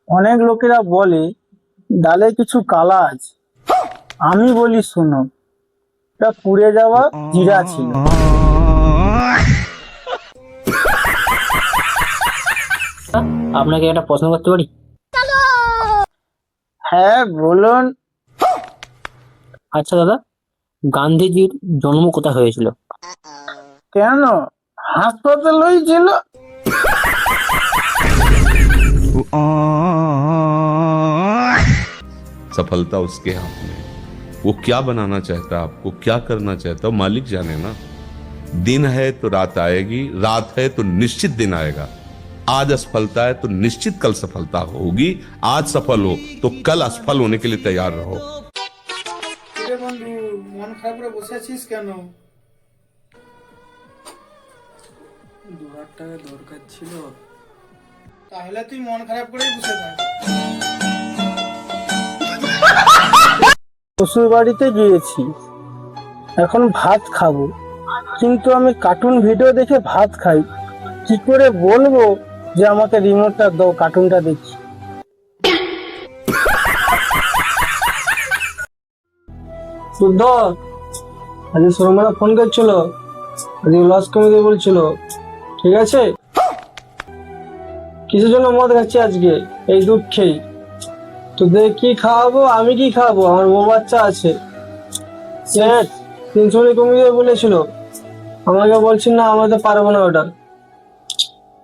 অনেক লোকেরা বলে ডালে কিছু কালা আছে, আমি বলি শোনো, এটা পুড়ে যাওয়া জিরা ছিল। আপনাকে একটা প্রশ্ন করতে পারি? হ্যাঁ বলুন। আচ্ছা দাদা, গান্ধীজির জন্ম কোথায় হয়েছিল? কেন, হাসপাতাল হয়েছিল? सफलता उसके हाथ में। वो क्या बनाना चाहता है, आपको क्या करना चाहता है, मालिक जाने ना। दिन है तो रात आएगी, रात है तो निश्चित दिन आएगा। आज असफलता है तो निश्चित कल सफलता होगी। आज सफल हो तो कल असफल होने के लिए तैयार रहो। বন্ধু, মন খারাপ করে বসে আছিস কেন? 2,000 টাকা দরকার ছিল। তাহলে তুই মন খারাপ করেই বসে থাক। শ্বশুর বাড়িতে গিয়েছি, এখন ভাত খাবো, কিন্তু আমি কার্টুন ভিডিও দেখে ভাত খাই। কি করে বলবো যে আমাকে রিমোটটা দাও, কার্টুনটা দেখি? শুদ্ধ, আজকে সৌম্যরা ফোন করছিল, আজকে লস কমিয়ে বলছিল, ঠিক আছে? কিসের জন্য মদ খাচ্ছি আজকে? এই দুঃখেই। তোদের কি খাওয়াবো, আমি কি খাওয়াবো? আমার বউ বাচ্চা আছে। সেট 300 কমিয়ে বলেছিল, আমাকে বলছি না, আমাদের পারবো না ওটা।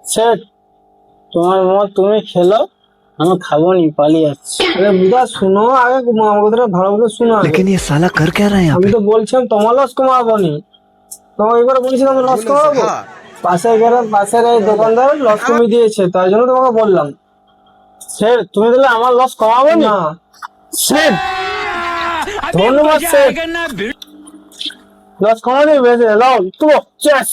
সেট, তোমার মদ তুমি খেলো, আমি খাবো নি, পালিয়ে যাচ্ছি। আরে বুধা শুনো, আগে আমার কথাটা ভালো করে শুনো। लेकिन ये साला कर क्या रहा है यहाँ আমি पे? তো বলছিলাম তোমার লস কমাবো নি, তোমাকে একবার বলেছিলাম লস কমাবো। পাশের এই দোকানদার লস কমিয়ে দিয়েছে, তাই জন্য তোমাকে বললাম। স্যার তুমি তাহলে আমার লস কমাবো না? স্যার ধন্যবাদ স্যার, লস কমাবে বেঁচে লাও তো চেস।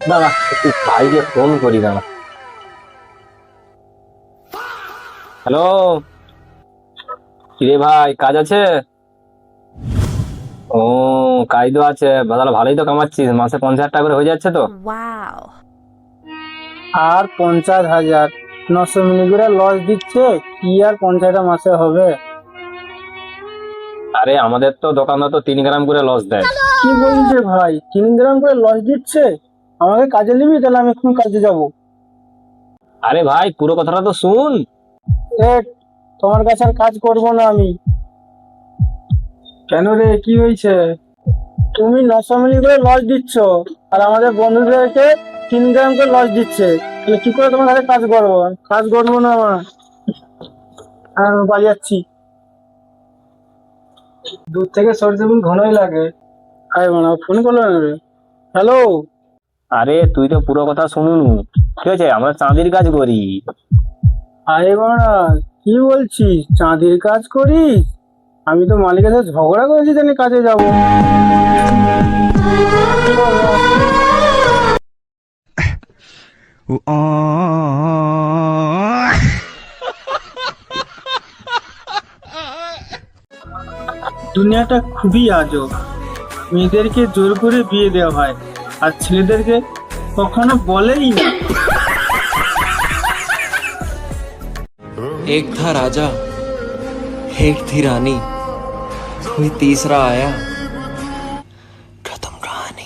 দাদা একটু ভাইকে ফোন করি দাদা। হ্যালো, কিরে ভাই, কাজ আছে? ও কাজ তো আছে, তাহলে ভালোই তো কামাচ্ছিস, মাসে 50,000 টাকা করে হয়ে যাচ্ছে তো। আর 50,000 900 মিনিট করে লস দিচ্ছে, কি আর 50টা মাসে হবে? আরে আমাদের তো দোকানদার তো 3 গ্রাম করে লস দেয়। কি বলছে ভাই, 3 গ্রাম করে লস দিচ্ছে? আমাকে কাজে নিবি? তাহলে আমি এখন কাজে যাব। আরে ভাই পুরো কথাটা তো শুন। তোমার কাছে আর কাজ করবো না আমি। কেন রে, কি হয়েছে? তুমি 900 মিলি করে লস দিচ্ছ, আর আমাদের বন্ধুদেরকে 3 গ্রাম করে লস দিচ্ছে, তাহলে কি করে তোমার কাছে কাজ করবো? কাজ করবো না আমার, আর আমি পালিয়ে যাচ্ছি। দূর থেকে সরতে ঘনই লাগে। আরে মানে ফোন করলো না রে। হ্যালো। আরে তুই তো পুরো কথা শুনুন, ঠিক আছে? আমরা চাঁদির কাজ করি। আরে বাড়া, কি বলছিস? চাঁদির কাজ করিস? আমি তো মালিকের সাথে ঝগড়া করেছি, জানি কাজে যাবো। দুনিয়াটা খুবই আজব, মেয়েদেরকে জোর করে বিয়ে দেওয়া হয়, আর ছেলেদেরকে কখনো বলেই না। एक था राजा, एक थी रानी, कोई तीसरा आया, खत्म कहानी।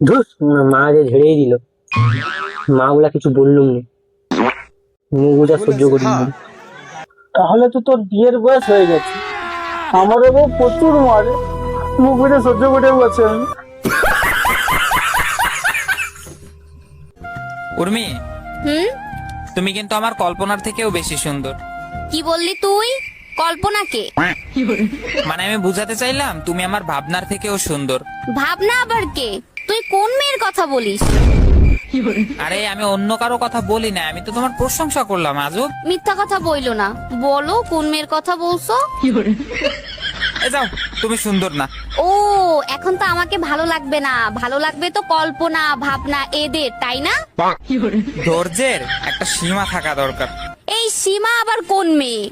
ধুস, মা যে ঝেড়েই দিল, মা গুলা কিছু বললুম নি, মুখ বুঝা সহ্য করি। তাহলে তো তোর বিয়ের বয়স হয়ে গেছে। আমার বউ প্রচুর মারে, মুখ বুঝে সহ্য করে বসে আমি। উর্মি, তুমি কিন্তু আমার কল্পনার থেকেও বেশি সুন্দর। কি বললি তুই? কল্পনাকে? মানে আমি বুঝাতে চাইলাম তুমি আমার ভাবনার থেকেও সুন্দর। ভাবনা আবার কে? তুই কোন মেয়ের কথা বলিস? আরে আমি অন্য কারো কথা বলি না, আমি তো তোমার প্রশংসা করলাম। আজব মিথ্যা কথা বইলো না, বলো কোন মেয়ের কথা বলছো? এ যাও, তুমি সুন্দর না। ও এখন তো আমাকে ভালো লাগবে না, ভালো লাগবে তো কল্পনা ভাবনা এদের, তাই না? ধৈর্যের একটা সীমা থাকা দরকার। এই সীমা আবার কোন মেয়ে?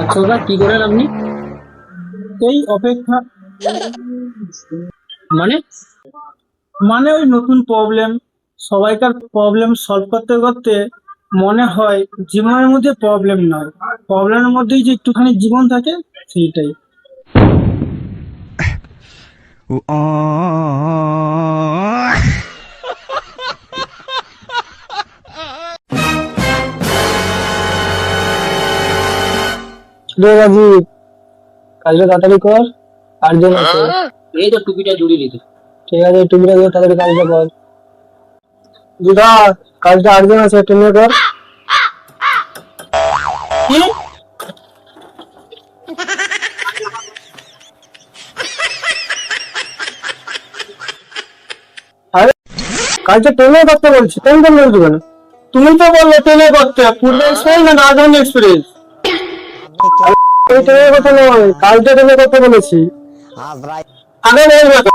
আচ্ছা কি করেন আপনি? এই অপেক্ষা। মানে মানে ওই নতুন প্রবলেম, সবাইকার প্রবলেম সলভ করতে করতে মনে হয় জীবনের মধ্যে প্রবলেম নয়, প্রবলেমের মধ্যেই যে একটুখানি জীবন থাকে সেইটাই। রে রাজীব, কাজটা তাড়াতাড়ি কর, আর্জেন্ট আছে। এই তো টুপিটা জুড়ে দিতে। ঠিক আছে, টুপিটা দিয়ে তাড়াতাড়ি কাজটা কর। দিদা, কাজটা আর্জেন্ট আছে, তুমি কর। কি? আরে কাজটা টেনে করতে বলছি, টেনশন বলছো কেন? তুমি তো বললে টেনে করতে, পূর্ব এক্সপিরিয়েন্স না আধুনিক এক্সপিরিয়েন্স। এই টেনে কথা নয়, কাজটা টেনে করতে বলেছি। আগে নেই ব্যাপার।